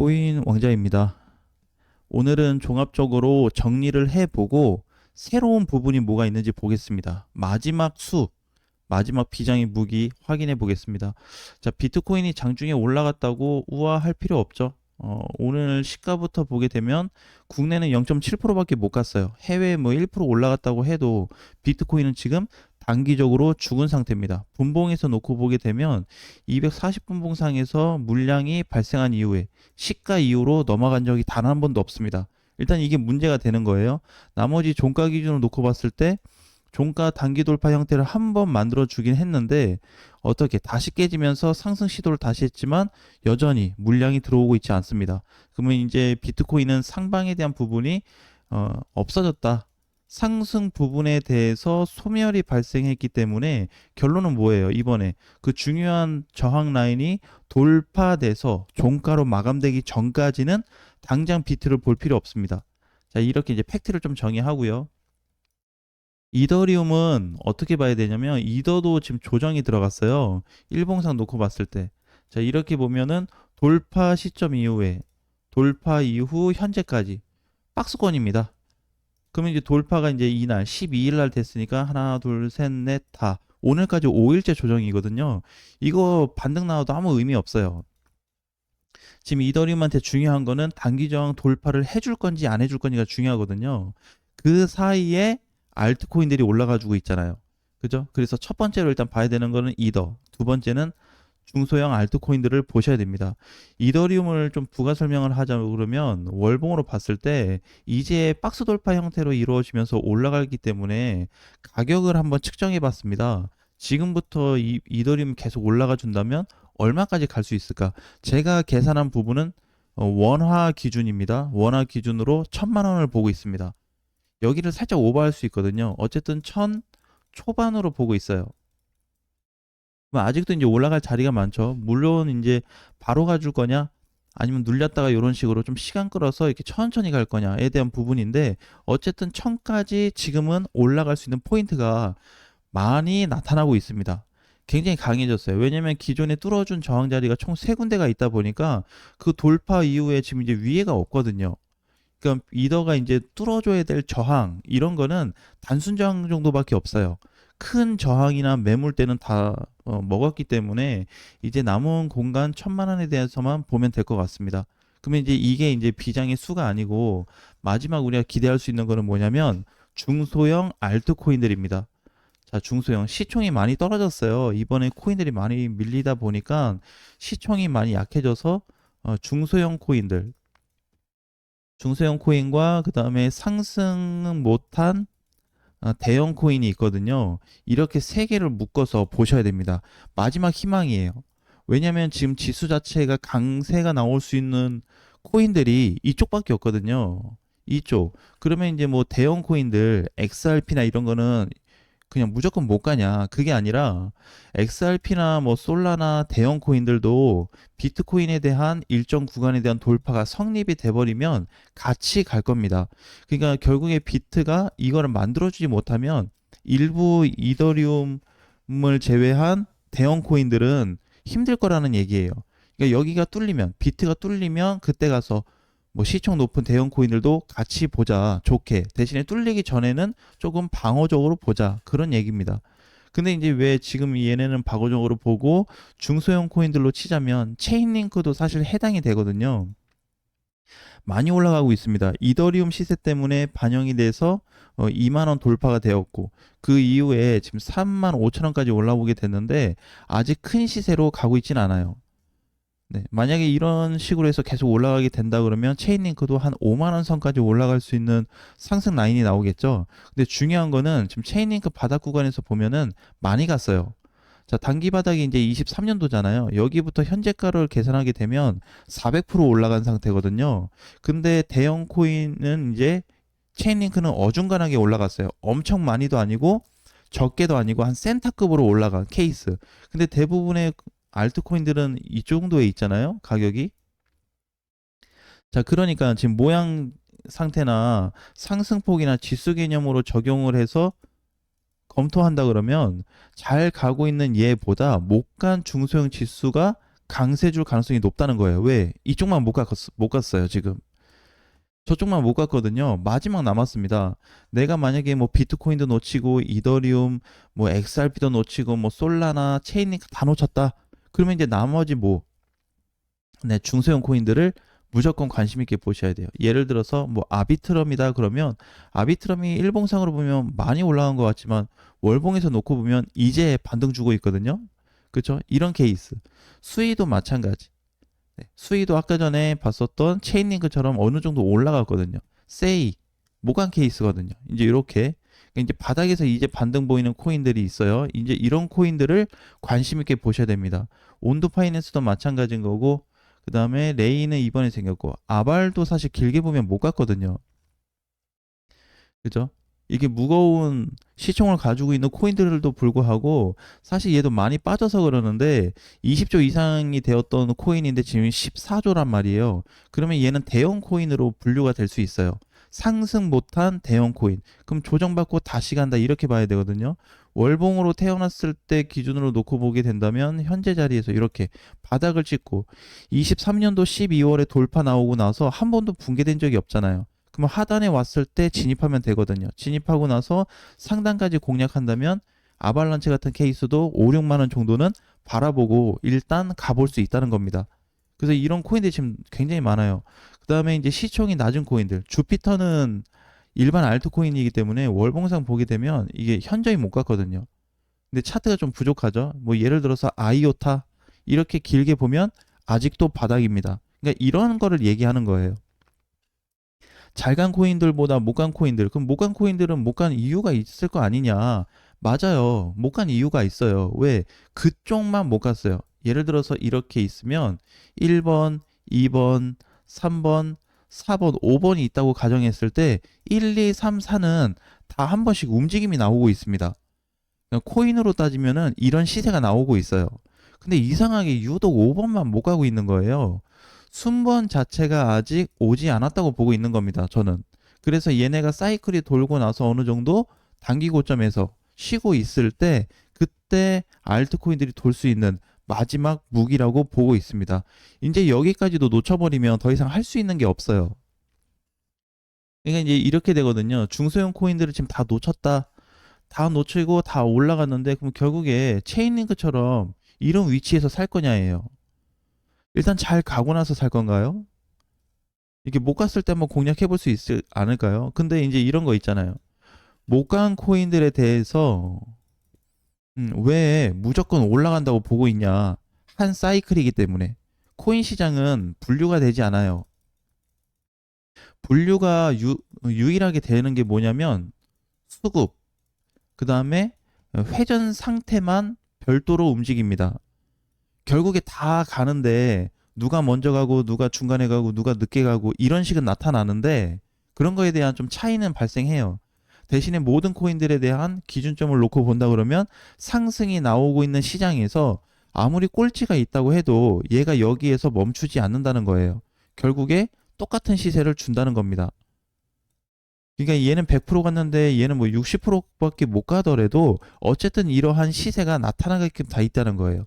코인 왕자입니다. 오늘은 종합적으로 정리를 해보고 새로운 부분이 뭐가 있는지 보겠습니다. 마지막 비장의 무기 확인해 보겠습니다. 자, 비트코인이 장중에 올라갔다고 우아할 필요 없죠. 오늘 시가부터 보게 되면 국내는 0.7%밖에 못 갔어요. 해외 뭐 1% 올라갔다고 해도 비트코인은 지금 단기적으로 죽은 상태입니다. 분봉에서 놓고 보게 되면 240분봉상에서 물량이 발생한 이후에 시가 이후로 넘어간 적이 단 한 번도 없습니다. 일단 이게 문제가 되는 거예요. 나머지 종가 기준으로 놓고 봤을 때 종가 단기 돌파 형태를 한 번 만들어 주긴 했는데 어떻게 다시 깨지면서 상승 시도를 다시 했지만 여전히 물량이 들어오고 있지 않습니다. 그러면 이제 비트코인은 상방에 대한 부분이 없어졌다. 상승 부분에 대해서 소멸이 발생했기 때문에 결론은 뭐예요? 이번에 그 중요한 저항 라인이 돌파돼서 종가로 마감되기 전까지는 당장 비트를 볼 필요 없습니다. 자, 이렇게 이제 팩트를 좀 정의하고요. 이더리움은 어떻게 봐야 되냐면 이더도 지금 조정이 들어갔어요. 일봉상 놓고 봤을 때. 자, 이렇게 보면은 돌파 시점 이후에 돌파 이후 현재까지 박스권입니다. 그러면 이제 돌파가 이제 이날 12일 날 됐으니까 하나, 둘, 셋, 넷, 다. 오늘까지 5일째 조정이거든요. 이거 반등 나와도 아무 의미 없어요. 지금 이더리움한테 중요한 거는 단기 저항 돌파를 해줄 건지 안 해줄 건지가 중요하거든요. 그 사이에 알트코인들이 올라가지고 있잖아요. 그죠? 그래서 첫 번째로 일단 봐야 되는 거는 이더, 두 번째는 중소형 알트코인들을 보셔야 됩니다. 이더리움을 좀 부가 설명을 하자고 그러면 월봉으로 봤을 때 이제 박스 돌파 형태로 이루어지면서 올라가기 때문에 가격을 한번 측정해 봤습니다. 지금부터 이더리움 계속 올라가 준다면 얼마까지 갈 수 있을까? 제가 계산한 부분은 원화 기준입니다. 원화 기준으로 1000만 원을 보고 있습니다. 여기를 살짝 오버할 수 있거든요. 어쨌든 1000 초반으로 보고 있어요. 아직도 이제 올라갈 자리가 많죠. 물론 이제 바로 가줄 거냐, 아니면 눌렸다가 이런 식으로 좀 시간 끌어서 이렇게 천천히 갈 거냐에 대한 부분인데, 어쨌든 1000까지 지금은 올라갈 수 있는 포인트가 많이 나타나고 있습니다. 굉장히 강해졌어요. 왜냐면 기존에 뚫어준 저항 자리가 총 3군데가 있다 보니까 그 돌파 이후에 지금 이제 위에가 없거든요. 그러니까 이더가 이제 뚫어줘야 될 저항 이런 거는 단순 저항 정도밖에 없어요. 큰 저항이나 매물대는 다 먹었기 때문에 이제 남은 공간 1000만 원에 대해서만 보면 될 것 같습니다. 그러면 이제 이게 이제 비장의 수가 아니고 마지막 우리가 기대할 수 있는 거는 뭐냐면 중소형 알트코인들입니다. 자, 중소형 시총이 많이 떨어졌어요. 이번에 코인들이 많이 밀리다 보니까 시총이 많이 약해져서 중소형 코인과 그 다음에 상승 못한 대형 코인이 있거든요. 이렇게 세 개를 묶어서 보셔야 됩니다. 마지막 희망이에요. 왜냐면 지금 지수 자체가 강세가 나올 수 있는 코인들이 이쪽밖에 없거든요. 이쪽. 그러면 이제 뭐 대형 코인들, XRP나 이런 거는 그냥 무조건 못 가냐. 그게 아니라 XRP나 뭐 솔라나 대형 코인들도 비트코인에 대한 일정 구간에 대한 돌파가 성립이 돼버리면 같이 갈 겁니다. 그러니까 결국에 비트가 이거를 만들어주지 못하면 일부 이더리움을 제외한 대형 코인들은 힘들 거라는 얘기예요. 그러니까 여기가 뚫리면, 비트가 뚫리면 그때 가서 뭐 시총 높은 대형 코인들도 같이 보자. 좋게. 대신에 뚫리기 전에는 조금 방어적으로 보자. 그런 얘기입니다. 근데 이제 왜 지금 얘네는 방어적으로 보고 중소형 코인들로 치자면 체인링크도 사실 해당이 되거든요. 많이 올라가고 있습니다. 이더리움 시세 때문에 반영이 돼서 2만 원 돌파가 되었고 그 이후에 지금 3만 5천 원까지 올라오게 됐는데 아직 큰 시세로 가고 있진 않아요. 네, 만약에 이런 식으로 해서 계속 올라가게 된다 그러면 체인링크도 한 5만 원 선까지 올라갈 수 있는 상승 라인이 나오겠죠. 근데 중요한 거는 지금 체인링크 바닥 구간에서 보면은 많이 갔어요. 자, 단기 바닥이 이제 23년도잖아요. 여기부터 현재가를 계산하게 되면 400% 올라간 상태거든요. 근데 대형 코인은 이제 체인링크는 어중간하게 올라갔어요. 엄청 많이도 아니고 적게도 아니고 한 센터급으로 올라간 케이스. 근데 대부분의 알트코인들은 이 정도에 있잖아요. 가격이. 자, 그러니까 지금 모양 상태나 상승폭이나 지수 개념으로 적용을 해서 검토한다 그러면 잘 가고 있는 얘보다 못 간 중소형 지수가 강세 줄 가능성이 높다는 거예요. 왜? 이쪽만 못 갔어요, 지금. 저쪽만 못 갔거든요. 마지막 남았습니다. 내가 만약에 뭐 비트코인도 놓치고 이더리움, 뭐 XRP도 놓치고 뭐 솔라나 체인링크 다 놓쳤다. 그러면 이제 나머지 뭐 네, 중소형 코인들을 무조건 관심 있게 보셔야 돼요. 예를 들어서 뭐 아비트럼이다 그러면 아비트럼이 일봉상으로 보면 많이 올라간 것 같지만 월봉에서 놓고 보면 이제 반등 주고 있거든요. 그렇죠? 이런 케이스. 수위도 마찬가지. 네, 수위도 아까 전에 봤었던 체인링크처럼 어느 정도 올라갔거든요. 세이 모간 케이스거든요. 이제 이렇게 이제 바닥에서 이제 반등 보이는 코인들이 있어요. 이제 이런 코인들을 관심 있게 보셔야 됩니다. 온도 파이낸스도 마찬가지인 거고 그 다음에 레이는 이번에 생겼고 아발도 사실 길게 보면 못 갔거든요. 그죠? 이게 무거운 시총을 가지고 있는 코인들도 불구하고 사실 얘도 많이 빠져서 그러는데 20조 이상이 되었던 코인인데 지금 14조란 말이에요. 그러면 얘는 대형 코인으로 분류가 될 수 있어요. 상승 못한 대형 코인. 그럼 조정받고 다시 간다 이렇게 봐야 되거든요. 월봉으로 태어났을 때 기준으로 놓고 보게 된다면 현재 자리에서 이렇게 바닥을 찍고 23년도 12월에 돌파 나오고 나서 한 번도 붕괴된 적이 없잖아요. 그럼 하단에 왔을 때 진입하면 되거든요. 진입하고 나서 상단까지 공략한다면 아발란체 같은 케이스도 5, 6만 원 정도는 바라보고 일단 가볼 수 있다는 겁니다. 그래서 이런 코인들이 지금 굉장히 많아요. 그 다음에 이제 시총이 낮은 코인들. 주피터는 일반 알트코인이기 때문에 월봉상 보게 되면 이게 현저히 못 갔거든요. 근데 차트가 좀 부족하죠. 뭐 예를 들어서 아이오타 이렇게 길게 보면 아직도 바닥입니다. 그러니까 이런 거를 얘기하는 거예요. 잘 간 코인들보다 못 간 코인들. 그럼 못 간 코인들은 못 간 이유가 있을 거 아니냐. 맞아요. 못 간 이유가 있어요. 왜? 그쪽만 못 갔어요. 예를 들어서 이렇게 있으면 1번, 2번, 3번, 4번, 5번이 있다고 가정했을 때 1, 2, 3, 4는 다 한 번씩 움직임이 나오고 있습니다. 코인으로 따지면은 이런 시세가 나오고 있어요. 근데 이상하게 유독 5번만 못 가고 있는 거예요. 순번 자체가 아직 오지 않았다고 보고 있는 겁니다. 저는. 그래서 얘네가 사이클이 돌고 나서 어느 정도 단기 고점에서 쉬고 있을 때 그때 알트코인들이 돌 수 있는 마지막 무기라고 보고 있습니다. 이제 여기까지도 놓쳐버리면 더 이상 할 수 있는 게 없어요. 그러니까 이제 이렇게 되거든요. 중소형 코인들을 지금 다 놓쳤다. 다 놓치고 다 올라갔는데 그럼 결국에 체인링크처럼 이런 위치에서 살 거냐예요. 일단 잘 가고 나서 살 건가요? 이게 못 갔을 때 한번 공략해 볼 수 있지 않을까요? 근데 이제 이런 거 있잖아요. 못 간 코인들에 대해서 왜 무조건 올라간다고 보고 있냐? 한 사이클이기 때문에 코인 시장은 분류가 되지 않아요. 분류가 유일하게 되는 게 뭐냐면 수급, 그 다음에 회전 상태만 별도로 움직입니다. 결국에 다 가는데 누가 먼저 가고 누가 중간에 가고 누가 늦게 가고 이런 식은 나타나는데 그런 거에 대한 좀 차이는 발생해요. 대신에 모든 코인들에 대한 기준점을 놓고 본다 그러면 상승이 나오고 있는 시장에서 아무리 꼴찌가 있다고 해도 얘가 여기에서 멈추지 않는다는 거예요. 결국에 똑같은 시세를 준다는 겁니다. 그러니까 얘는 100% 갔는데 얘는 뭐 60%밖에 못 가더라도 어쨌든 이러한 시세가 나타나게끔 다 있다는 거예요.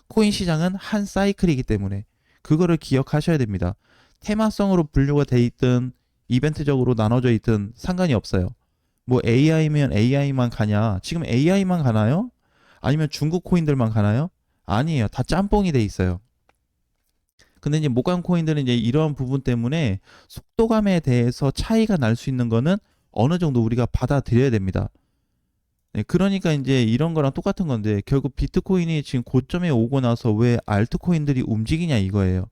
코인 시장은 한 사이클이기 때문에 그거를 기억하셔야 됩니다. 테마성으로 분류가 돼 있든 이벤트적으로 나눠져 있든 상관이 없어요. 뭐 AI면 AI만 가냐? 지금 AI만 가나요? 아니면 중국 코인들만 가나요? 아니에요. 다 짬뽕이 돼 있어요. 근데 이제 모간 코인들은 이제 이러한 부분 때문에 속도감에 대해서 차이가 날 수 있는 거는 어느 정도 우리가 받아들여야 됩니다. 네, 그러니까 이제 이런 거랑 똑같은 건데 결국 비트코인이 지금 고점에 오고 나서 왜 알트코인들이 움직이냐 이거예요.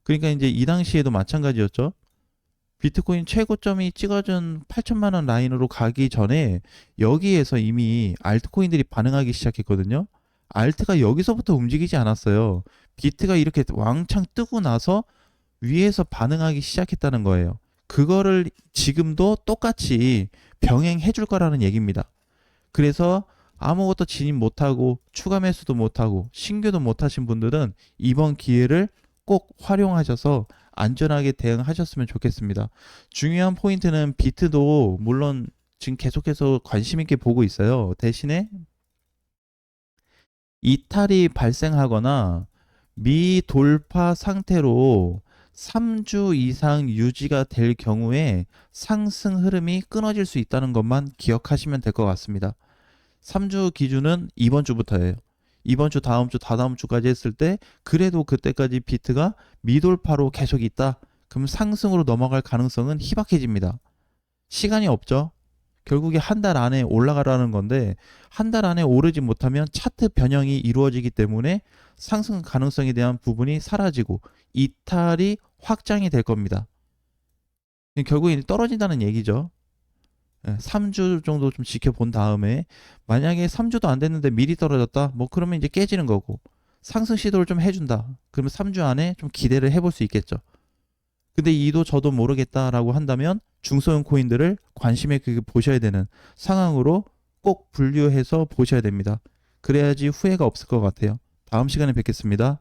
그러니까 이제 이 당시에도 마찬가지였죠. 비트코인 최고점이 찍어준 8천만 원 라인으로 가기 전에 여기에서 이미 알트코인들이 반응하기 시작했거든요. 알트가 여기서부터 움직이지 않았어요. 비트가 이렇게 왕창 뜨고 나서 위에서 반응하기 시작했다는 거예요. 그거를 지금도 똑같이 병행해 줄 거라는 얘기입니다. 그래서 아무것도 진입 못하고 추가 매수도 못하고 신규도 못하신 분들은 이번 기회를 꼭 활용하셔서 안전하게 대응하셨으면 좋겠습니다. 중요한 포인트는 비트도 물론 지금 계속해서 관심 있게 보고 있어요. 대신에 이탈이 발생하거나 미돌파 상태로 3주 이상 유지가 될 경우에 상승 흐름이 끊어질 수 있다는 것만 기억하시면 될 것 같습니다. 3주 기준은 이번 주부터예요. 이번 주, 다음 주, 다다음 주까지 했을 때 그래도 그때까지 비트가 미돌파로 계속 있다. 그럼 상승으로 넘어갈 가능성은 희박해집니다. 시간이 없죠. 결국에 한 달 안에 올라가라는 건데 한 달 안에 오르지 못하면 차트 변형이 이루어지기 때문에 상승 가능성에 대한 부분이 사라지고 이탈이 확장이 될 겁니다. 결국에 떨어진다는 얘기죠. 3주 정도 좀 지켜본 다음에 만약에 3주도 안 됐는데 미리 떨어졌다. 뭐 그러면 이제 깨지는 거고 상승 시도를 좀 해준다. 그러면 3주 안에 좀 기대를 해볼 수 있겠죠. 근데 이도 저도 모르겠다라고 한다면 중소형 코인들을 관심 있게 보셔야 되는 상황으로 꼭 분류해서 보셔야 됩니다. 그래야지 후회가 없을 것 같아요. 다음 시간에 뵙겠습니다.